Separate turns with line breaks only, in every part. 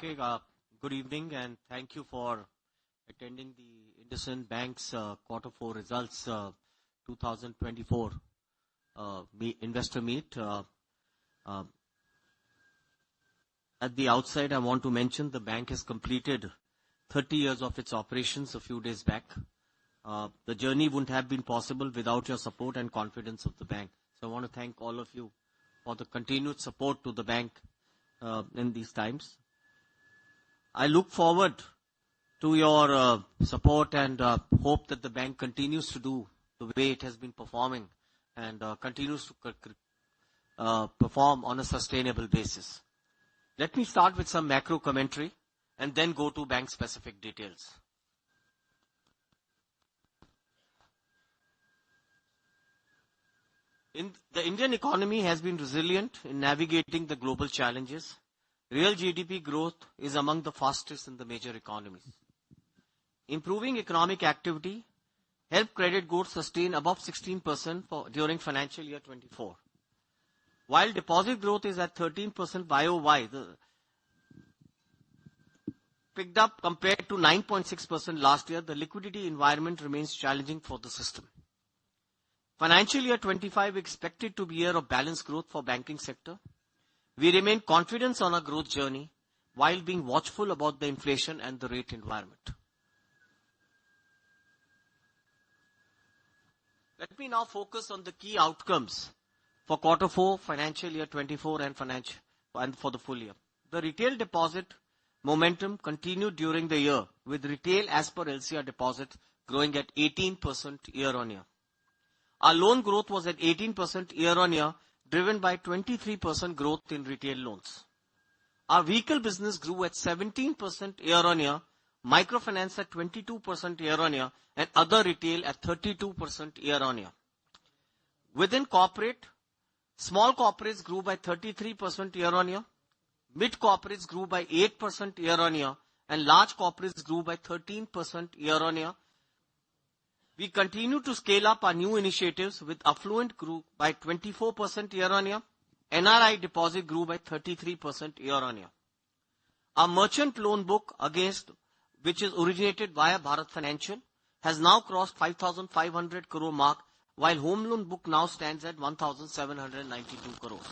Okay, good evening and thank you for attending the Indusind Bank's Quarter 4 Results 2024 investor meet. At the outside, I want to mention the bank has completed 30 years of its operations a few days back. The journey wouldn't have been possible without your support and confidence of the bank. So I want to thank all of you for the continued support to the bank in these times. I look forward to your support and hope that the bank continues to do the way it has been performing and continues to perform on a sustainable basis. Let me start with some macro commentary and then go to bank-specific details. The Indian economy has been resilient in navigating the global challenges. Real GDP growth is among the fastest in the major economies. Improving economic activity helped credit growth sustain above 16% during financial year 24. While deposit growth is at 13% YOY, picked up compared to 9.6% last year, the liquidity environment remains challenging for the system. Financial year 25 expected to be a year of balanced growth for banking sector. We remain confident on our growth journey while being watchful about the inflation and the rate environment. Let me now focus on the key outcomes for Quarter 4, Financial Year 24 and for the full year. The retail deposit momentum continued during the year with retail as per LCR deposit growing at 18% year on year. Our loan growth was at 18% year on year, driven by 23% growth in retail loans. Our vehicle business grew at 17% year on year, microfinance at 22% year on year, and other retail at 32% year on year. Within corporate, small corporates grew by 33% year on year, mid corporates grew by 8% year on year, and large corporates grew by 13% year on year. We continue to scale up our new initiatives with affluent grew by 24% year on year. NRI deposit grew by 33% year on year. Our merchant loan book which is originated via Bharat Financial has now crossed 5,500 crore mark, while home loan book now stands at 1,792 crores.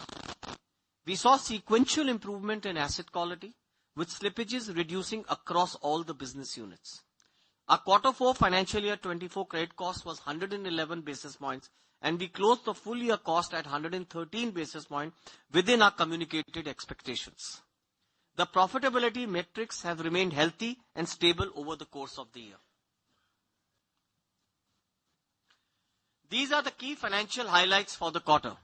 We saw sequential improvement in asset quality with slippages reducing across all the business units. Our Quarter 4 Financial Year 24 credit cost was 111 basis points and we closed the full year cost at 113 basis points within our communicated expectations. The profitability metrics have remained healthy and stable over the course of the year. These are the key financial highlights for the quarter.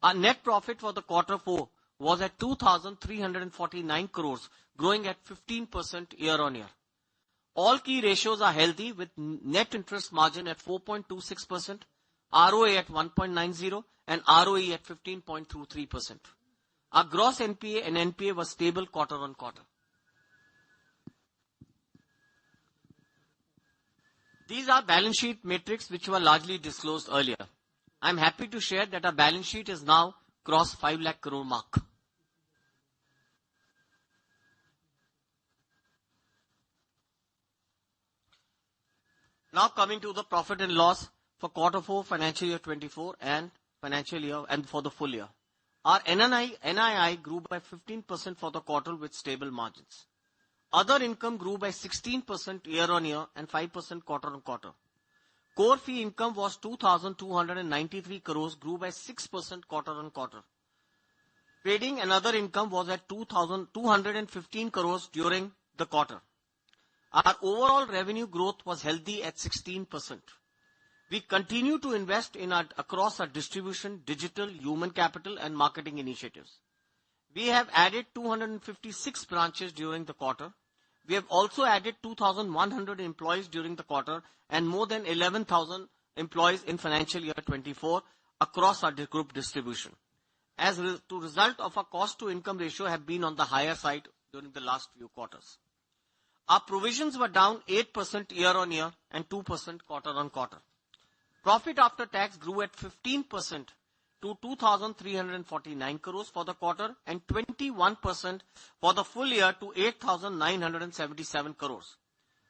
Our net profit for the Quarter 4 was at 2,349 crores, growing at 15% year on year. All key ratios are healthy with net interest margin at 4.26%, ROA at 1.90 and ROE at 15.23%. Our gross NPA and NPA was stable quarter on quarter. These are balance sheet metrics which were largely disclosed earlier. I'm happy to share that our balance sheet is now crossed 5 lakh crore mark. Now coming to the profit and loss for Quarter 4 Financial Year 24 and financial year and for the full year. Our NII grew by 15% for the quarter with stable margins. Other income grew by 16% year on year and 5% quarter on quarter. Core fee income was 2,293 crores, grew by 6% quarter on quarter. Trading and other income was at 2,215 crores during the quarter. Our overall revenue growth was healthy at 16%. We continue to invest across our distribution, digital, human capital and marketing initiatives. We have added 256 branches during the quarter. We have also added 2,100 employees during the quarter and more than 11,000 employees in financial year 24 across our group distribution. As a result of our cost to income ratio have been on the higher side during the last few quarters. Our provisions were down 8% year on year and 2% quarter on quarter. Profit after tax grew at 15% to 2,349 crores for the quarter and 21% for the full year to 8,977 crores.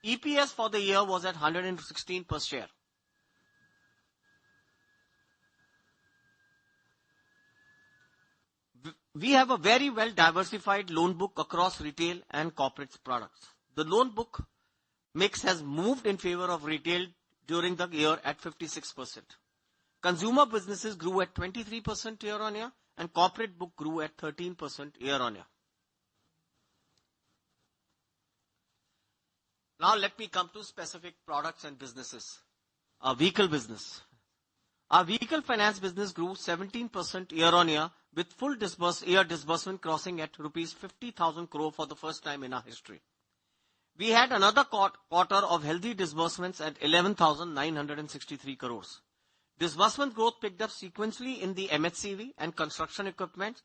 EPS for the year was at 116 per share. We have a very well diversified loan book across retail and corporate products. The loan book mix has moved in favor of retail during the year at 56%. Consumer businesses grew at 23% year on year and corporate book grew at 13% year on year. Now let me come to specific products and businesses. Our vehicle business. Our vehicle finance business grew 17% year on year with full disbursement crossing at rupees 50,000 crore for the first time in our history. We had another quarter of healthy disbursements at 11,963 crores. Disbursement growth picked up sequentially in the MHCV and construction equipment,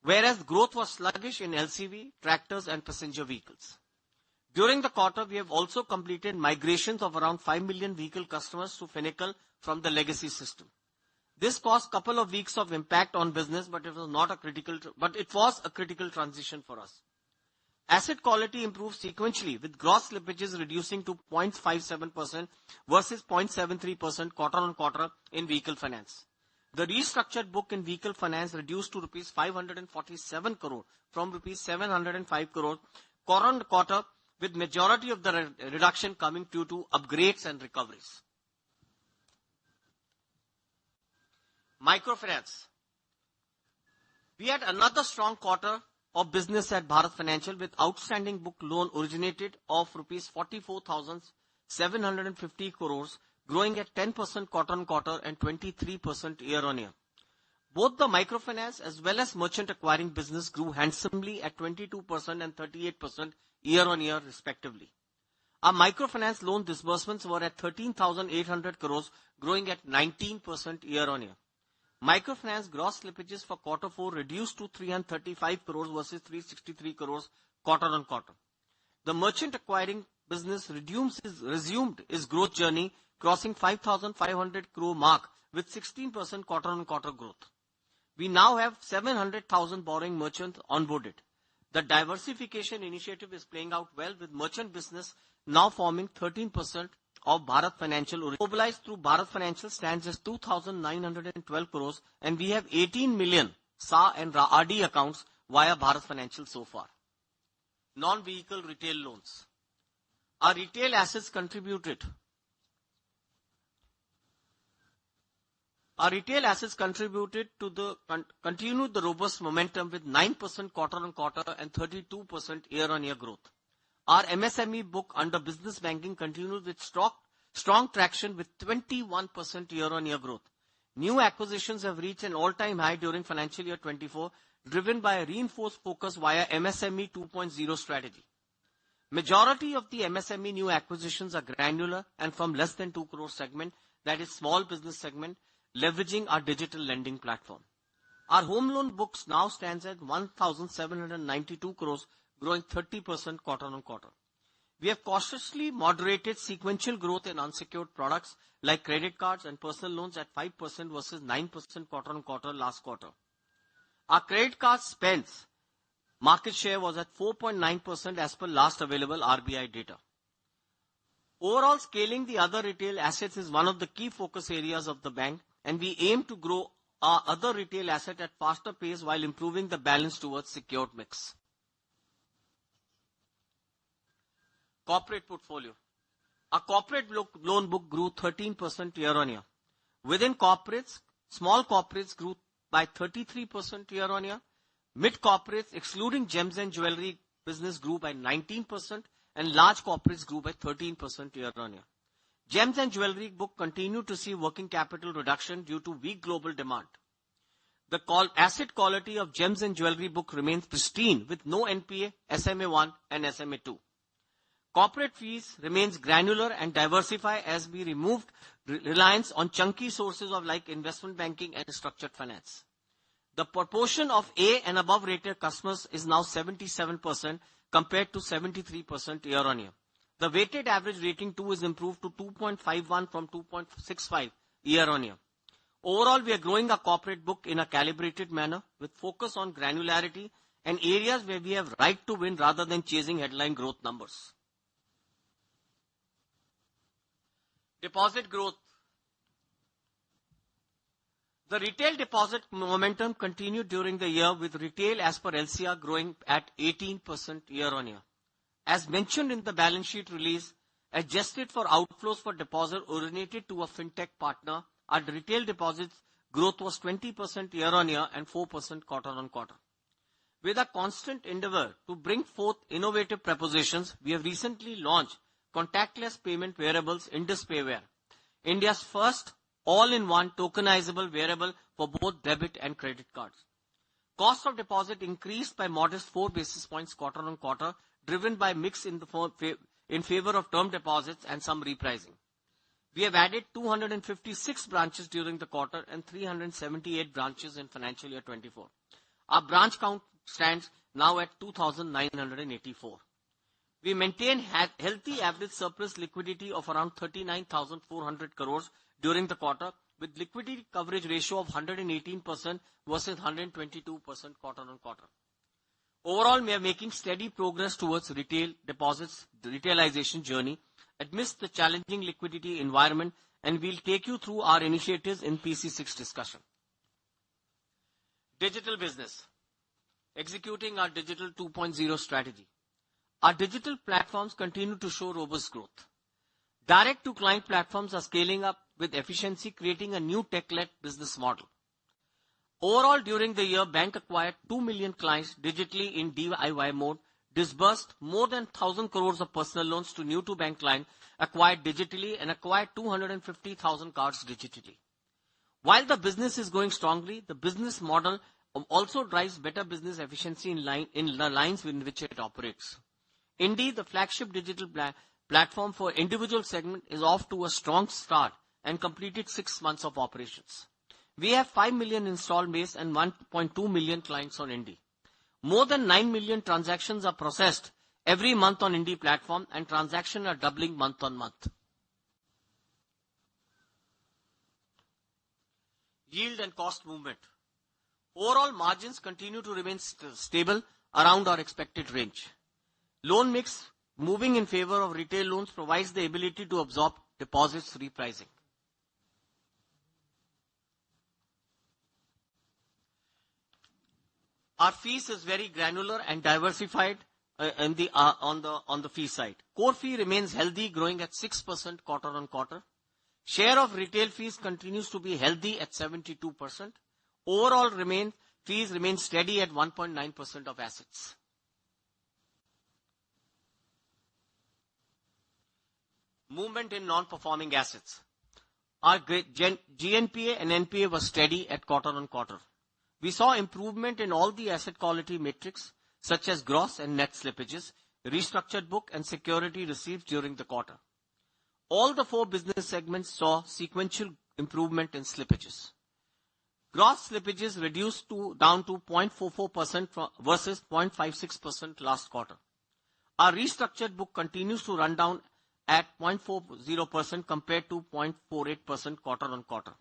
whereas growth was sluggish in LCV, tractors and passenger vehicles. During the quarter, we have also completed migrations of around 5 million vehicle customers to Finacle from the legacy system. This caused a couple of weeks of impact on business, but it was a critical transition for us. Asset quality improved sequentially with gross slippages reducing to 0.57% versus 0.73% quarter on quarter in vehicle finance. The restructured book in vehicle finance reduced to rupees 547 crore from rupees 705 crore quarter on quarter, with majority of the reduction coming due to upgrades and recoveries. Microfinance. We had another strong quarter of business at Bharat Financial with outstanding book loan originated of rupees 44,750 crores, growing at 10% quarter on quarter and 23% year on year. Both the microfinance as well as merchant acquiring business grew handsomely at 22% and 38% year on year respectively. Our microfinance loan disbursements were at 13,800 crores, growing at 19% year on year. Microfinance gross slippages for quarter 4 reduced to 335 crores versus 363 crores quarter on quarter. The merchant acquiring business resumed its growth journey, crossing 5,500 crore mark with 16% quarter on quarter growth. We now have 700,000 borrowing merchants onboarded. The diversification initiative is playing out well with merchant business now forming 13% of Bharat Financial. Mobilized through Bharat Financial stands as 2,912 crores and we have 18 million SA and RD accounts via Bharat Financial so far. Non-vehicle retail loans. Our retail assets contributed to continued the robust momentum with 9% quarter on quarter and 32% year on year growth. Our MSME book under business banking continued with strong traction with 21% year on year growth. New acquisitions have reached an all-time high during financial year 24, driven by a reinforced focus via MSME 2.0 strategy. Majority of the MSME new acquisitions are granular and from less than 2 crore segment, that is small business segment, leveraging our digital lending platform. Our home loan books now stands at 1,792 crores, growing 30% quarter on quarter. We have cautiously moderated sequential growth in unsecured products like credit cards and personal loans at 5% versus 9% quarter on quarter last quarter. Our credit card spends market share was at 4.9% as per last available RBI data. Overall, scaling the other retail assets is one of the key focus areas of the bank, and we aim to grow our other retail asset at faster pace while improving the balance towards secured mix. Corporate portfolio. Our corporate loan book grew 13% year on year. Within corporates, small corporates grew by 33% year on year. Mid corporates, excluding gems and jewelry business, grew by 19% and large corporates grew by 13% year on year. Gems and jewelry book continued to see working capital reduction due to weak global demand. The asset quality of gems and jewelry book remains pristine with no NPA, SMA1 and SMA2. Corporate fees remains granular and diversify as we removed reliance on chunky sources of like investment banking and structured finance. The proportion of A and above rated customers is now 77% compared to 73% year on year. The weighted average rating 2 is improved to 2.51 from 2.65 year on year. Overall, we are growing our corporate book in a calibrated manner with focus on granularity and areas where we have right to win rather than chasing headline growth numbers. Deposit growth. The retail deposit momentum continued during the year with retail as per LCR growing at 18% year-on-year. As mentioned in the balance sheet release, adjusted for outflows for deposit originated to a fintech partner, our retail deposits growth was 20% year-on-year and 4% quarter-on-quarter. With a constant endeavor to bring forth innovative propositions, we have recently launched contactless payment wearables IndusPayWare, India's first all-in-one tokenizable wearable for both debit and credit cards. Cost of deposit increased by modest 4 basis points quarter-on-quarter, driven by mix in favor of term deposits and some repricing. We have added 256 branches during the quarter and 378 branches in financial year 24. Our branch count stands now at 2,984. We maintain healthy average surplus liquidity of around 39,400 crores during the quarter, with liquidity coverage ratio of 118% versus 122% quarter-on-quarter. Overall, we are making steady progress towards retail deposits, the retailization journey, amidst the challenging liquidity environment, and we'll take you through our initiatives in PC6 discussion. Digital business. Executing our digital 2.0 strategy. Our digital platforms continue to show robust growth. Direct-to-client platforms are scaling up with efficiency, creating a new tech-led business model. Overall, during the year, bank acquired 2 million clients digitally in DIY mode, disbursed more than 1,000 crores of personal loans to new-to-bank clients, acquired digitally, and acquired 250,000 cards digitally. While the business is growing strongly, the business model also drives better business efficiency in the lines in which it operates. Indeed, the flagship digital platform for individual segment is off to a strong start and completed 6 months of operations. We have 5 million installed base and 1.2 million clients on Indie. More than 9 million transactions are processed every month on Indie platform, and transactions are doubling month on month. Yield and cost movement. Overall margins continue to remain stable around our expected range. Loan mix moving in favor of retail loans provides the ability to absorb deposits repricing. Our fees is very granular and diversified on the fee side. Core fee remains healthy, growing at 6% quarter on quarter. Share of retail fees continues to be healthy at 72%. Overall fees remain steady at 1.9% of assets. Movement in non-performing assets. Our GNPA and NPA was steady at quarter on quarter. We saw improvement in all the asset quality metrics, such as gross and net slippages, restructured book, and security received during the quarter. All the 4 business segments saw sequential improvement in slippages. Gross slippages reduced down to 0.44% versus 0.56% last quarter. Our restructured book continues to run down at 0.40% compared to 0.48% quarter on quarter.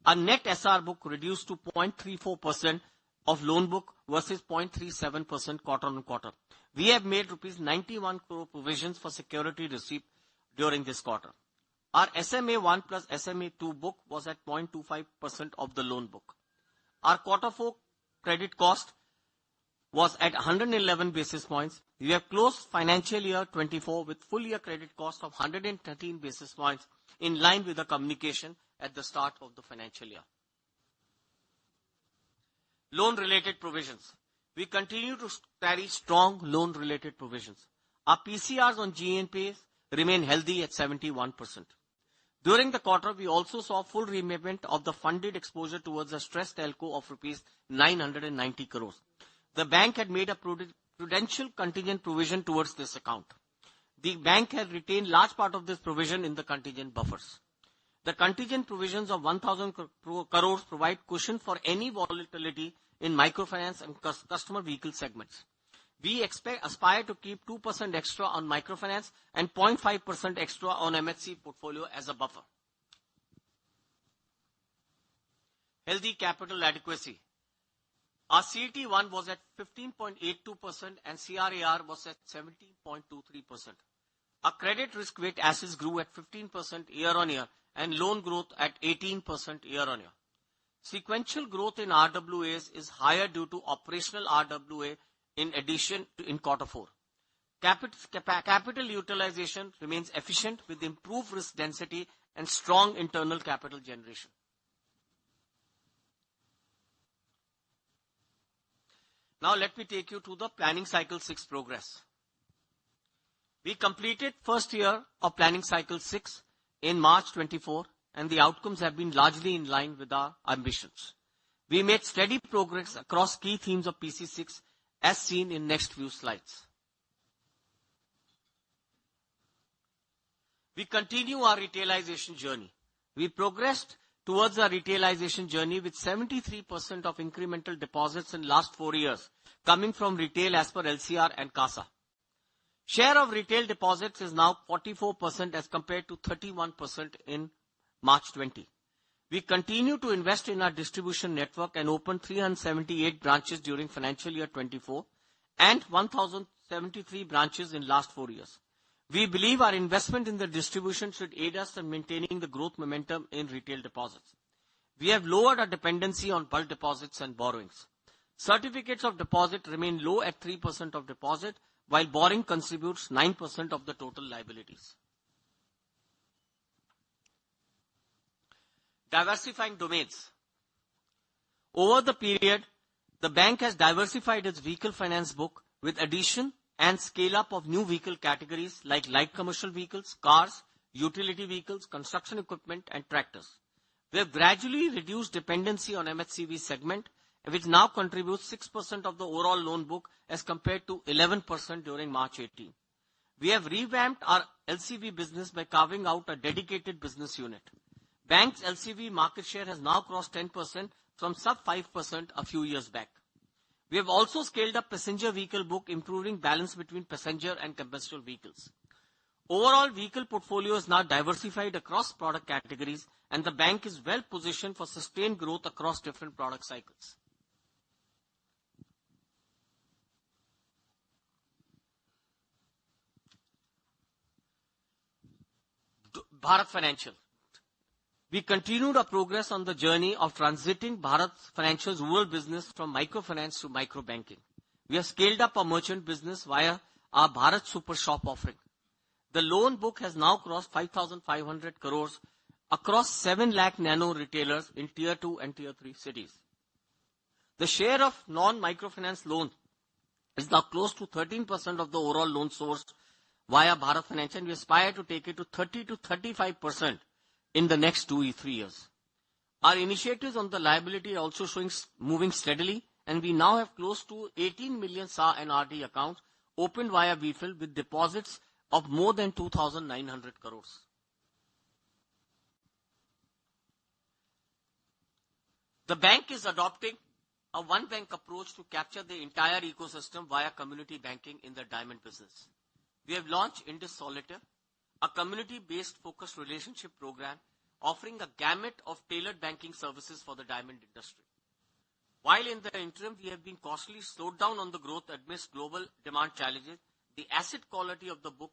Our net SR book reduced to 0.34% of loan book versus 0.37% quarter on quarter. We have made rupees 91 crore provisions for security receipt during this quarter. Our SMA1 plus SMA2 book was at 0.25% of the loan book. Our quarter 4 credit cost was at 111 basis points. We have closed financial year 24 with full year credit cost of 113 basis points, in line with the communication at the start of the financial year. Loan-related provisions. We continue to carry strong loan-related provisions. Our PCRs on GNPAs remain healthy at 71%. During the quarter, we also saw full repayment of the funded exposure towards a stressed telco of rupees 990 crores. The bank had made a prudential contingent provision towards this account. The bank had retained large part of this provision in the contingent buffers. The contingent provisions of 1,000 crores provide cushion for any volatility in microfinance and customer vehicle segments. We aspire to keep 2% extra on microfinance and 0.5% extra on MHC portfolio as a buffer. healthy capital adequacy. Our CET1 was at 15.82% and CRAR was at 17.23%. Our credit risk-weight assets grew at 15% year-on-year and loan growth at 18% year-on-year. Sequential growth in RWAs is higher due to operational RWA in addition to in quarter 4. Capital utilization remains efficient with improved risk density and strong internal capital generation. Now let me take you to the planning cycle 6 progress. We completed first year of planning cycle 6 in March 24 and the outcomes have been largely in line with our ambitions. We made steady progress across key themes of PC6 as seen in next few slides. We continue our retailization journey. We progressed towards our retailization journey with 73% of incremental deposits in last 4 years coming from retail as per LCR and CASA. Share of retail deposits is now 44% as compared to 31% in March 20. We continue to invest in our distribution network and opened 378 branches during financial year 24 and 1,073 branches in last 4 years. We believe our investment in the distribution should aid us in maintaining the growth momentum in retail deposits. We have lowered our dependency on bulk deposits and borrowings. Certificates of deposit remain low at 3% of deposit, while borrowing contributes 9% of the total liabilities. Diversifying domains. Over the period, the bank has diversified its vehicle finance book with addition and scale up of new vehicle categories like light commercial vehicles, cars, utility vehicles, construction equipment and tractors. We have gradually reduced dependency on MHCV segment, which now contributes 6% of the overall loan book as compared to 11% during March 18. We have revamped our LCV business by carving out a dedicated business unit. Bank's LCV market share has now crossed 10% from sub 5% a few years back. We have also scaled up passenger vehicle book, improving balance between passenger and commercial vehicles. Overall vehicle portfolio is now diversified across product categories and the bank is well positioned for sustained growth across different product cycles. Bharat Financial. We continued our progress on the journey of transiting Bharat Financial's rural business from microfinance to micro banking. We have scaled up our merchant business via our Bharat Super Shop offering. The loan book has now crossed 5,500 crores across 7 lakh nano retailers in tier 2 and tier 3 cities. The share of non-microfinance loans is now close to 13% of the overall loan source via Bharat Financial, and we aspire to take it to 30 to 35% in the next 2-3 years. Our initiatives on the liability are also moving steadily, and we now have close to 18 million SA and RD accounts opened via BFIL with deposits of more than 2,900 crores. The bank is adopting a one-bank approach to capture the entire ecosystem via community banking in the diamond business. We have launched Indus Solitaire, a community-based focused relationship program offering a gamut of tailored banking services for the diamond industry. While in the interim, we have been cautiously slowed down on the growth amidst global demand challenges, the asset quality of the book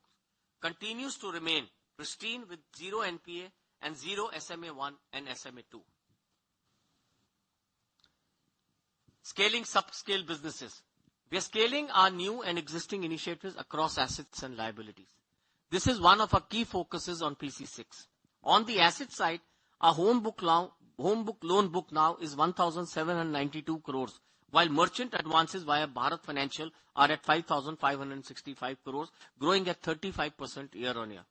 continues to remain pristine with 0 NPA and 0 SMA1 and SMA2. Scaling subscale businesses. We are scaling our new and existing initiatives across assets and liabilities. This is one of our key focuses on PC6. On the asset side, our home book loan book now is 1,792 crores, while merchant advances via Bharat Financial are at 5,565 crores, growing at 35% year-on-year.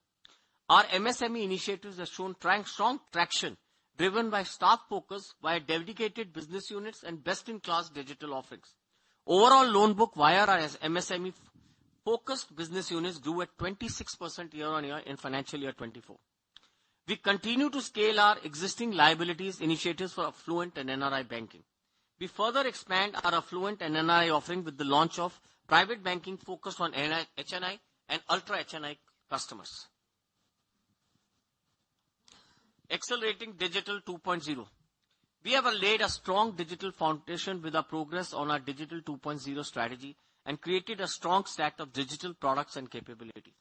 Our MSME initiatives have shown strong traction, driven by staff focus via dedicated business units and best-in-class digital offerings. Overall loan book via our MSME focused business units grew at 26% year-on-year in financial year 24. We continue to scale our existing liabilities initiatives for affluent and NRI banking. We further expand our affluent and NRI offering with the launch of private banking focused on HNI and ultra HNI customers. Accelerating Digital 2.0. We have laid a strong digital foundation with our progress on our digital 2.0 strategy and created a strong stack of digital products and capabilities.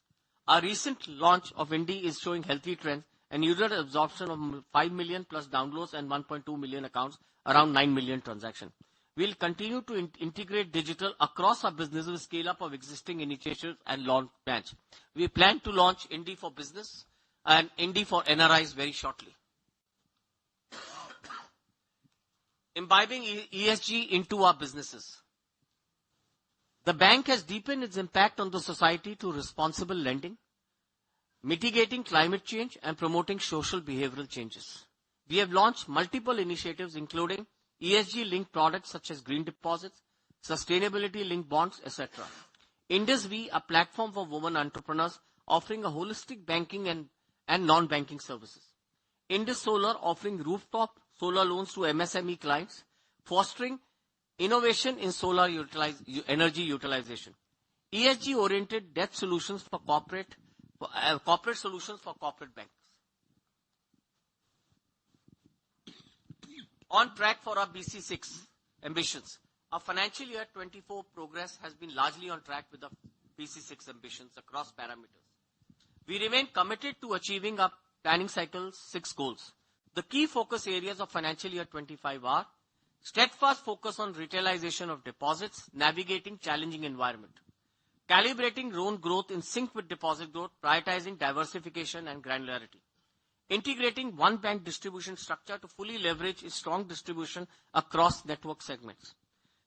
Our recent launch of Indie is showing healthy trends and user absorption of 5 million plus downloads and 1.2 million accounts, around 9 million transactions. We'll continue to integrate digital across our business with scale up of existing initiatives and launch plans. We plan to launch Indie for Business and Indie for NRIs very shortly. Imbibing ESG into our businesses. The bank has deepened its impact on the society through responsible lending, mitigating climate change, and promoting social behavioral changes. We have launched multiple initiatives, including ESG-linked products such as green deposits, sustainability-linked bonds, etc. IndusV, a platform for women entrepreneurs, offering a holistic banking and non-banking services. Indus Solar, offering rooftop solar loans to MSME clients, fostering innovation in solar energy utilization. ESG-oriented debt solutions for corporate solutions for corporate banks. On track for our BC6 ambitions. Our financial year 24 progress has been largely on track with the BC6 ambitions across parameters. We remain committed to achieving our planning cycle's 6 goals. The key focus areas of financial year 25 are steadfast focus on retailization of deposits, navigating challenging environment, calibrating loan growth in sync with deposit growth, prioritizing diversification and granularity, integrating one bank distribution structure to fully leverage its strong distribution across network segments,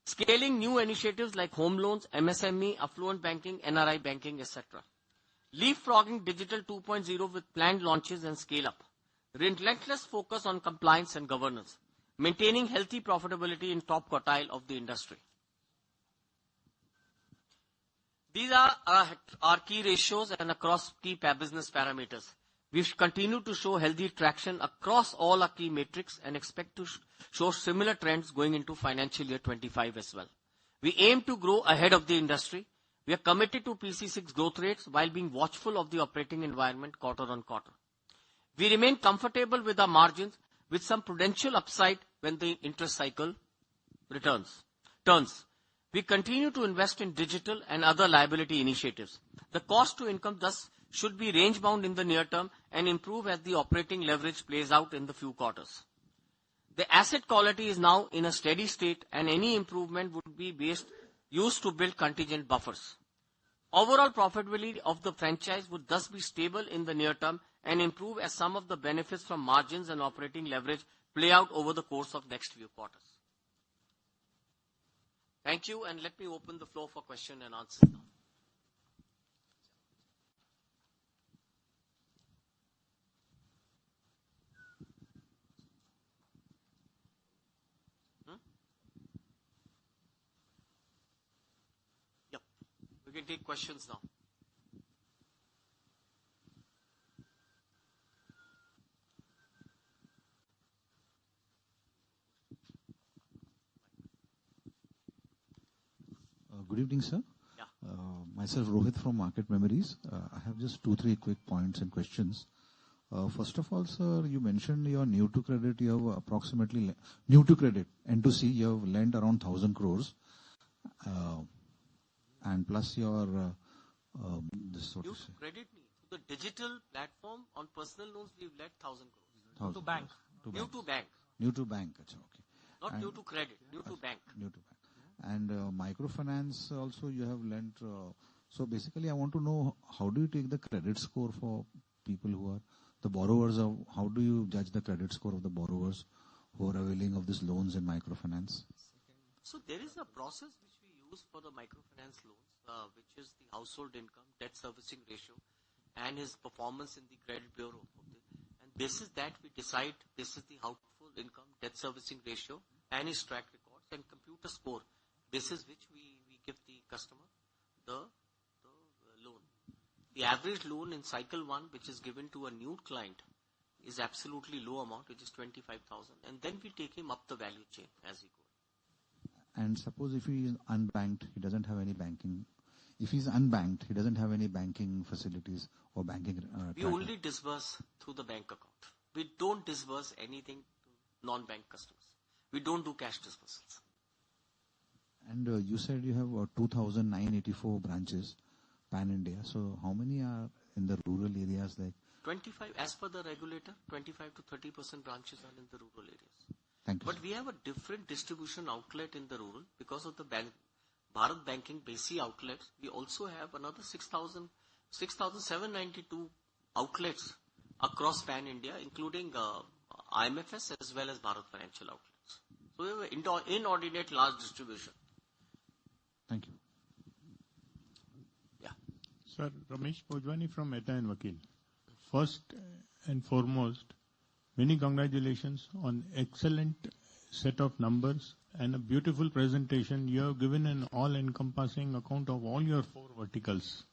scaling new initiatives like home loans, MSME, affluent banking, NRI banking, etc. Leapfrogging digital 2.0 with planned launches and scale up. Relentless focus on compliance and governance, maintaining healthy profitability in top quartile of the industry. These are our key ratios and across key business parameters. We continue to show healthy traction across all our key metrics and expect to show similar trends going into financial year 25 as well. We aim to grow ahead of the industry. We are committed to PC6 growth rates while being watchful of the operating environment quarter on quarter. We remain comfortable with our margins with some prudential upside when the interest cycle turns. We continue to invest in digital and other liability initiatives. The cost to income thus should be range bound in the near term and improve as the operating leverage plays out in the few quarters. The asset quality is now in a steady state and any improvement would be used to build contingent buffers. Overall profitability of the franchise would thus be stable in the near term and improve as some of the benefits from margins and operating leverage play out over the course of next few quarters. Thank you, and let me open the floor for question and answer now. Yep, we can take questions now.
Good evening, sir.
Yeah.
Myself, Rohit from Market Memories. I have just 2-3 quick points and questions. First of all, sir, you mentioned you're new to credit. You have approximately new to credit. N2C, you have lent around 1,000 crores. And plus your, this sort of say.
Credit me. To the digital platform on personal loans, we've lent 1,000 crores.
To bank.
New to bank.
New to bank, okay.
Not
And
new to credit, new to bank.
New to bank. And microfinance also you have lent. So basically I want to know how do you take the credit score for people who are the borrowers of, how do you judge the credit score of the borrowers who are availing of these loans in microfinance?
So there is a process which we use for the microfinance loans, which is the household income, debt servicing ratio, and his performance in the credit bureau. Okay? And this is that we decide this is the household income, debt servicing ratio, and his track records and computer score. This is which we give the customer the loan. The average loan in cycle 1, which is given to a new client, is absolutely low amount, which is 25,000. And then we take him up the value chain as he goes.
And suppose if he is unbanked, he doesn't have any banking. If he's unbanked, he doesn't have any banking facilities or banking.
We only disburse through the bank account. We don't disburse anything non-bank customers. We don't do cash disbursements.
And you said you have 2,984 branches pan-India. So how many are in the rural areas? Like
25, as per the regulator, 25 to 30% branches are in the rural areas.
Thank you.
But we have a different distribution outlet in the rural because of the Bharat Banking BASI outlets. We also have another 6,792 outlets across pan-India, including IMFS as well as Bharat Financial outlets. So we have an inordinate large distribution.
Thank you.
Yeah.
Sir, Ramesh Pojwani from Mehta & Vakil. First and foremost, many congratulations on excellent set of numbers and a beautiful presentation. You have given an all-encompassing account of all your 4 verticals.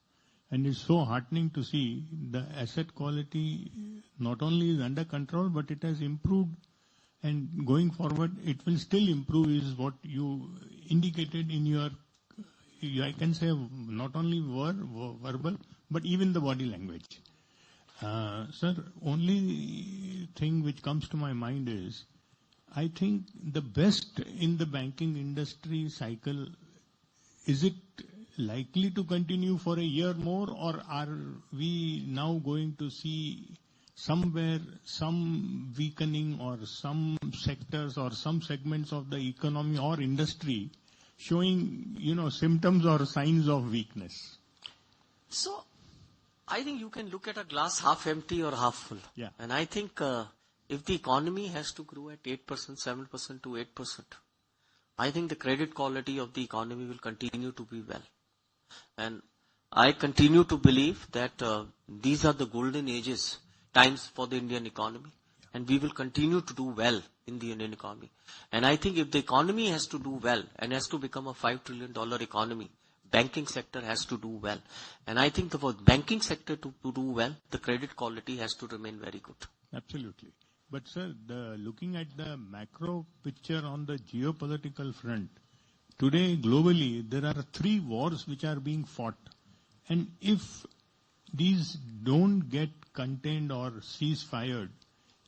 And it's so heartening to see the asset quality not only is under control, but it has improved. And going forward, it will still improve is what you indicated in your, I can say, not only verbal, but even the body language. Sir, only thing which comes to my mind is, I think the best in the banking industry cycle, is it likely to continue for a year more, or are we now going to see somewhere some weakening or some sectors or some segments of the economy or industry showing, symptoms or signs of weakness?
So, I think you can look at a glass half empty or half full.
Yeah.
And I think if the economy has to grow at 8%, 7% to 8%, I think the credit quality of the economy will continue to be well. And I continue to believe that these are the golden times for the Indian economy. And we will continue to do well in the Indian economy. And I think if the economy has to do well and has to become a $5 trillion economy, banking sector has to do well. And I think for banking sector to do well, the credit quality has to remain very good.
Absolutely. But sir, looking at the macro picture on the geopolitical front, today globally there are 3 wars which are being fought. And if these don't get contained or cease-fired,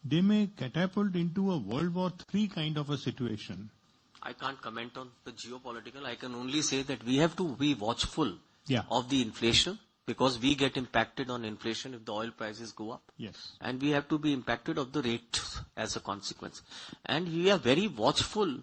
they may catapult into a World War III kind of a situation.
I can't comment on the geopolitical. I can only say that we have to be watchful of the inflation, because we get impacted on inflation if the oil prices go up.
Yes.
And we have to be impacted of the rates as a consequence. And we are very watchful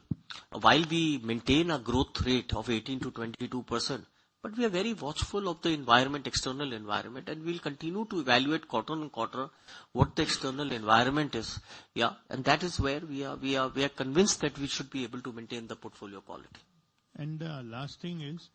while we maintain a growth rate of 18 to 22%. But we are very watchful of the environment, external environment, and we'll continue to evaluate quarter on quarter what the external environment is. Yeah, and that is where we are convinced that we should be able to maintain the portfolio quality.
And the last thing is,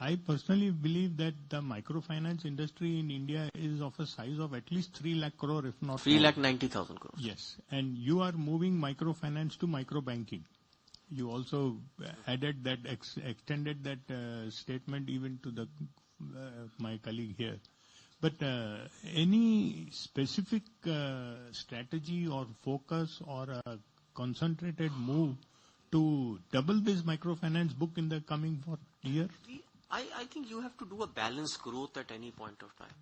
I personally believe that the microfinance industry in India is of a size of at least 3 lakh crore, if not
3,90,000 crores.
Yes, and you are moving microfinance to microbanking. You also added that, extended that statement even to my colleague here. But any specific strategy or focus or a concentrated move to double this microfinance book in the coming year?
I think you have to do a balanced growth at any point of time.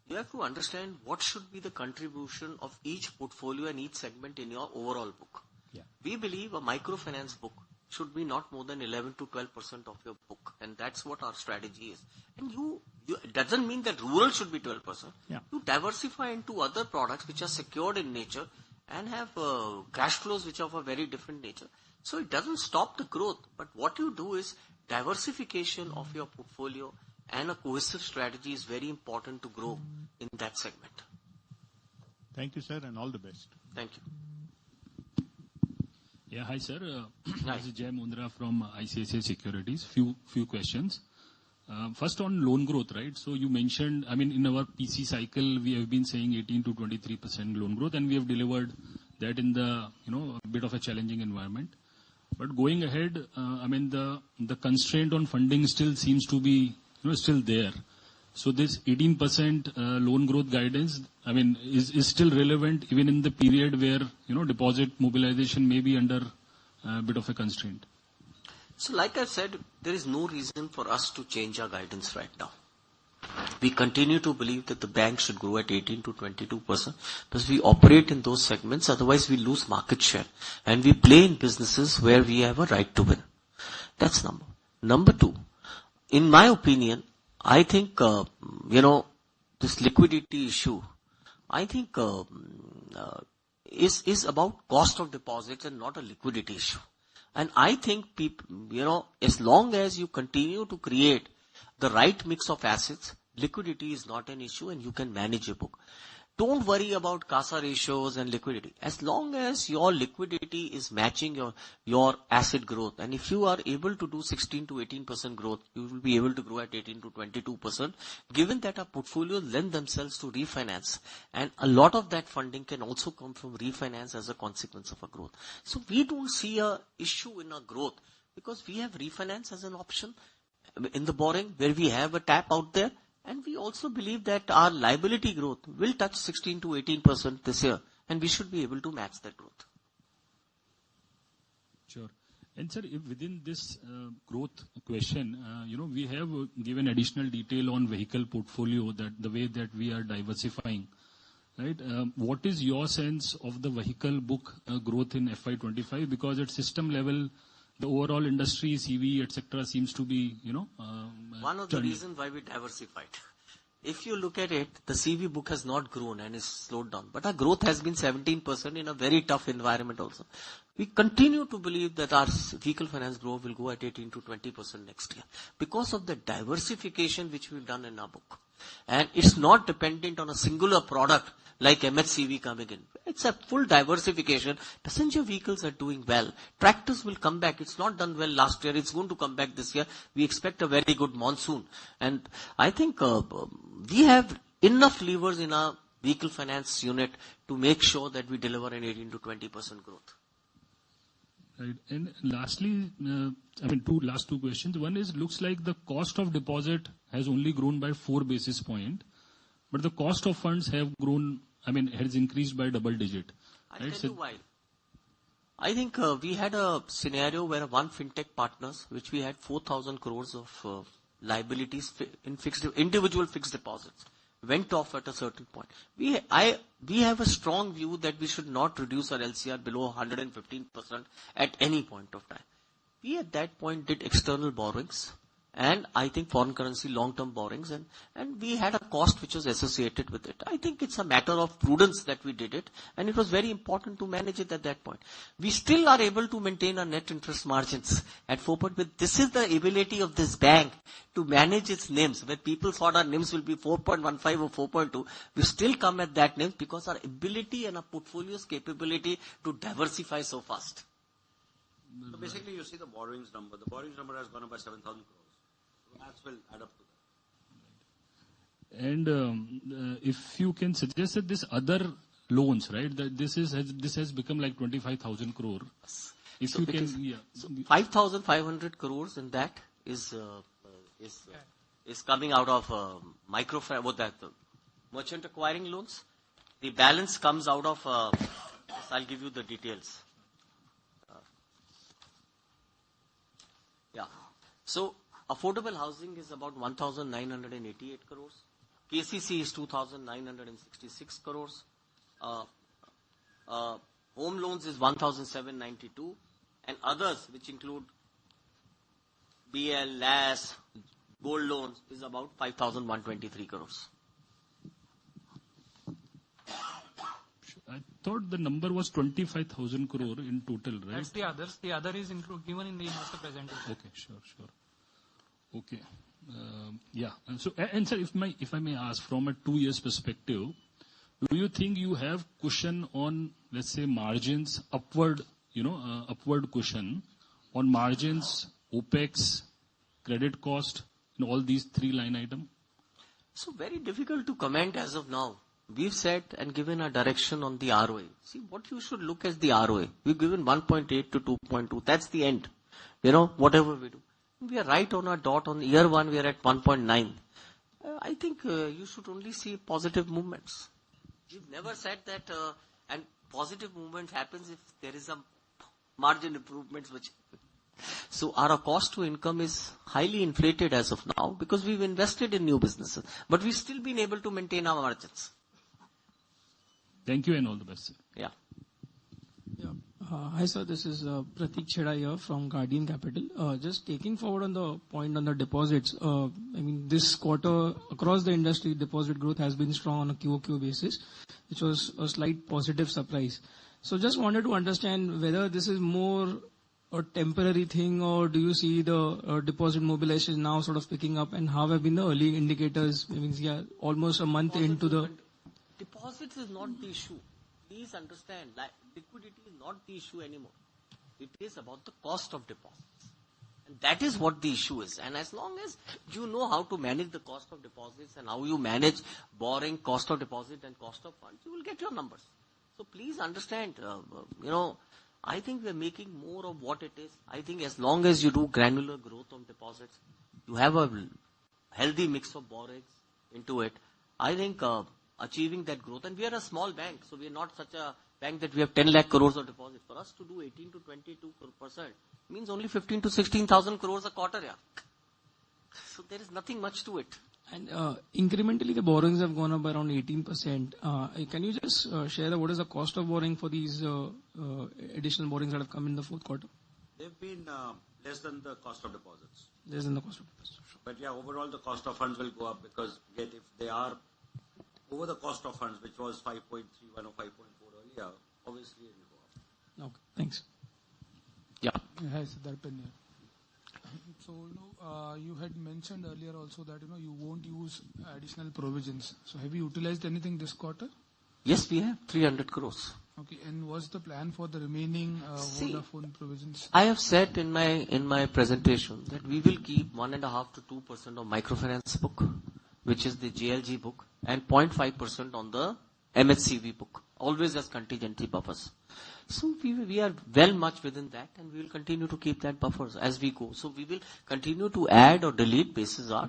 You have to understand what should be the contribution of each portfolio and each segment in your overall book.
Yeah.
We believe a microfinance book should be not more than 11 to 12% of your book, and that's what our strategy is. And it doesn't mean that rural should be 12%.
Yeah.
You diversify into other products which are secured in nature and have cash flows which are of a very different nature. So it doesn't stop the growth, but what you do is diversification of your portfolio, and a cohesive strategy is very important to grow in that segment.
Thank you, sir, and all the best.
Thank you.
Yeah, hi sir.
Hi.
This is Jay Mundra from ICICI Securities. Few questions. First on loan growth, right? So you mentioned, in our PC cycle, we have been saying 18 to 23% loan growth, and we have delivered that in the, a bit of a challenging environment. But going ahead, the constraint on funding still seems to be, still there. So this 18% loan growth guidance, is still relevant even in the period where, deposit mobilization may be under a bit of a constraint.
So like I said, there is no reason for us to change our guidance right now. we continue to believe that the bank should grow at 18 to 22% because we operate in those segments. Otherwise, we lose market share. And we play in businesses where we have a right to win. That's number. Number two, in my opinion, I think, this liquidity issue, I think, is about cost of deposits and not a liquidity issue. And I think people, as long as you continue to create the right mix of assets, liquidity is not an issue and you can manage your book. Don't worry about CASA ratios and liquidity. As long as your liquidity is matching your asset growth, and if you are able to do 16 to 18% growth, you will be able to grow at 18 to 22%, given that our portfolios lend themselves to refinance. And a lot of that funding can also come from refinance as a consequence of our growth. So we don't see a issue in our growth because we have refinance as an option in the borrowing where we have a tap out there. And we also believe that our liability growth will touch 16 to 18% this year, and we should be able to match that growth.
Sure. And sir, if within this growth question, we have given additional detail on vehicle portfolio, that the way that we are diversifying, right? What is your sense of the vehicle book growth in FY25? Because at system level, the overall industry, CV, etc., seems to be,
one of the reasons why we diversified. If you look at it, the CV book has not grown and is slowed down. But our growth has been 17% in a very tough environment also. We continue to believe that our vehicle finance growth will go at 18 to 20% next year because of the diversification which we've done in our book. And it's not dependent on a singular product like MHCV coming in. It's a full diversification. Passenger vehicles are doing well. Tractors will come back. It's not done well last year. It's going to come back this year. We expect a very good monsoon. And I think we have enough levers in our vehicle finance unit to make sure that we deliver an 18 to 20% growth.
Right. And lastly, last two questions. One is, looks like the cost of deposit has only grown by 4 basis points, but the cost of funds have grown, has increased by double digit.
I'll tell you why. I think we had a scenario where one fintech partners, which we had 4,000 crores of liabilities in individual fixed deposits, went off at a certain point. We have a strong view that we should not reduce our LCR below 115% at any point of time. We at that point did external borrowings and I think foreign currency long-term borrowings and we had a cost which was associated with it. I think it's a matter of prudence that we did it and it was very important to manage it at that point. We still are able to maintain our net interest margins at 4%. This is the ability of this bank to manage its NIMs. When people thought our NIMs will be 4.15 or 4.2, we still come at that NIM because our ability and our portfolio's capability to diversify so fast.
So basically you see the borrowings number. The borrowings number has gone up by 7,000 crores. That will add up to that.
And if you can suggest that this other loans, right, that this has become like 25,000 crore. If so you can,
So 5,500 crores in that is coming out of merchant acquiring loans. The balance comes out of, I'll give you the details. So affordable housing is about 1,988 crores. KCC is 2,966 crores. Home loans is 1,792. And others, which include BL, LAS, gold loans, is about 5,123 crores.
I thought the number was 25,000 crore in total, right?
That's the others. The other is given in the investor presentation.
Okay, sure. Okay. So, and sir, if I may ask, from a 2 years perspective, do you think you have cushion on, let's say, margins, upward cushion on margins, OPEX, credit cost, in all these 3 line items?
So very difficult to comment as of now. We've said and given a direction on the ROA. See, what you should look at the ROA. We've given 1.8 to 2.2. That's the end. Whatever we do. We are right on our dot. On year 1, we are at 1.9. I think you should only see positive movements. We've never said that, and positive movement happens if there is a margin improvements, which So our cost to income is highly inflated as of now because we've invested in new businesses, but we've still been able to maintain our margins.
Thank you and all the best, sir.
Yeah.
Hi, sir. This is Pratik Chheda here from Guardian Capital. Just taking forward on the point on the deposits. I mean, this quarter across the industry, deposit growth has been strong on a QoQ basis, which was a slight positive surprise. So just wanted to understand whether this is more a temporary thing, or do you see the deposit mobilization now sort of picking up, and how have been the early indicators? I mean, almost a month into the...
Deposits is not the issue. Please understand, liquidity is not the issue anymore. It is about the cost of deposits. And that is what the issue is. And as long as you know how to manage the cost of deposits and how you manage borrowing, cost of deposit and cost of funds, you will get your numbers. So please understand, I think we're making more of what it is. I think as long as you do granular growth of deposits, you have a healthy mix of borrowings into it. I think achieving that growth, and we are a small bank, so we are not such a bank that we have 10 lakh crores of deposit. For us to do 18 to 22% means only 15 to 16,000 crores a quarter. Yeah. So there is nothing much to it.
And incrementally, the borrowings have gone up by around 18%. Can you just share what is the cost of borrowing for these additional borrowings that have come in the fourth quarter?
They've been less than the cost of deposits.
Less than the cost of deposits. Sure.
But yeah, overall the cost of funds will go up because yet if they are over the cost of funds, which was 5.31 or 5.4 earlier, obviously it will go up.
Okay, thanks.
Yeah.
Hi, Siddharpan here. So, you had mentioned earlier also that, you won't use additional provisions. So have you utilized anything this quarter?
Yes, we have 300 crores.
Okay, and what's the plan for the remaining Vodafone provisions?
I have said in my presentation that we will keep 1.5 to 2% of microfinance book, which is the JLG book, and 0.5% on the MHCV book, always as contingency buffers. So we are well much within that, and we will continue to keep that buffers as we go. So we will continue to add or delete basis our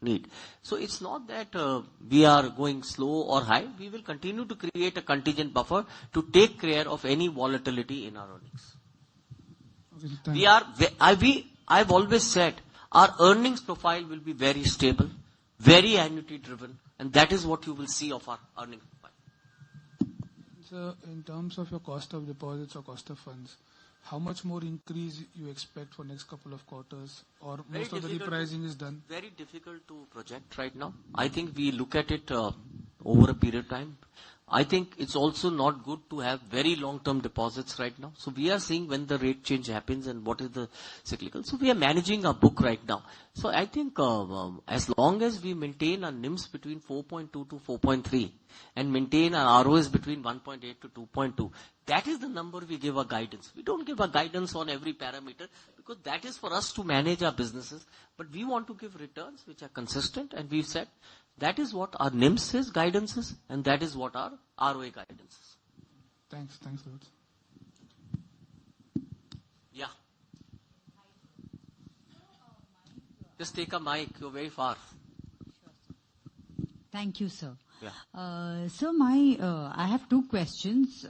need. So it's not that we are going slow or high. We will continue to create a contingent buffer to take care of any volatility in our earnings.
Okay,
I've always said our earnings profile will be very stable, very annuity driven, and that is what you will see of our earnings profile.
So in terms of your cost of deposits or cost of funds, how much more increase you expect for next couple of quarters, or most of the repricing is done?
Very difficult to project right now. I think we look at it over a period of time. I think it's also not good to have very long-term deposits right now. So we are seeing when the rate change happens and what is the cyclical. So we are managing our book right now. So I think as long as we maintain our NIMs between 4.2 to 4.3 and maintain our ROAs between 1.8 to 2.2, that is the number we give our guidance. We don't give a guidance on every parameter because that is for us to manage our businesses. But we want to give returns which are consistent, and we've said that is what our NIMs is, guidance is, and that is what our ROA guidance is.
Thanks a lot.
Yeah. Just take a mic, you're very far.
Thank you, sir.
Yeah.
So I have two questions.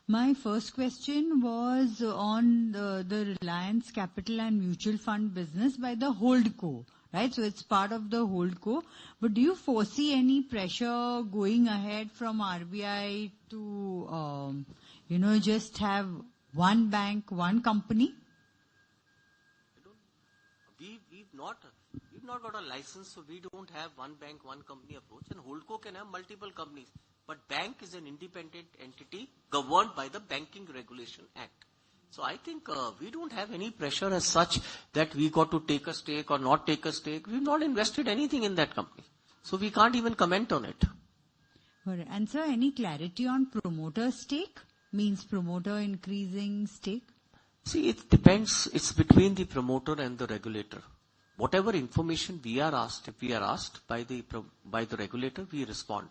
My first question was on the Reliance Capital and Mutual Fund business by the Holdco, right? So it's part of the Holdco. But do you foresee any pressure going ahead from RBI to, just have one bank, one company?
We've not got a license, so we don't have one bank, one company approach. And Holdco can have multiple companies. But bank is an independent entity governed by the Banking Regulation Act. So I think we don't have any pressure as such that we got to take a stake or not take a stake. We've not invested anything in that company. So we can't even comment on it.
And sir, any clarity on promoter stake? Means promoter increasing stake?
See, it depends. It's between the promoter and the regulator. Whatever information we are asked, if we are asked by the regulator, we respond.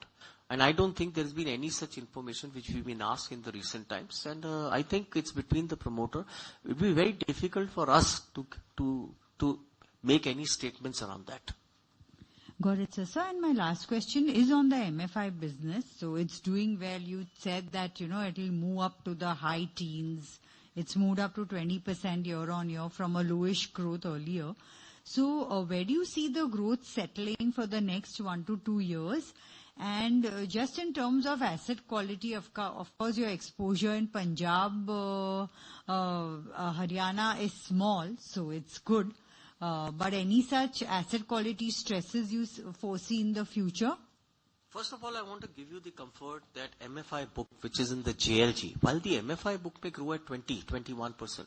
And I don't think there's been any such information which we've been asked in the recent times. And I think it's between the promoter. It will be very difficult for us to make any statements around that.
Got it, sir. And my last question is on the MFI business. So it's doing well. You said that, it'll move up to the high teens It's moved up to 20% year on year from a lowish growth earlier. So where do you see the growth settling for the next 1 to 2 years? And just in terms of asset quality, of course, your exposure in Punjab, Haryana is small, so it's good. But any such asset quality stresses you foresee in the future?
First of all, I want to give you the comfort that MFI book, which is in the JLG, while the MFI book may grow at 20, 21%,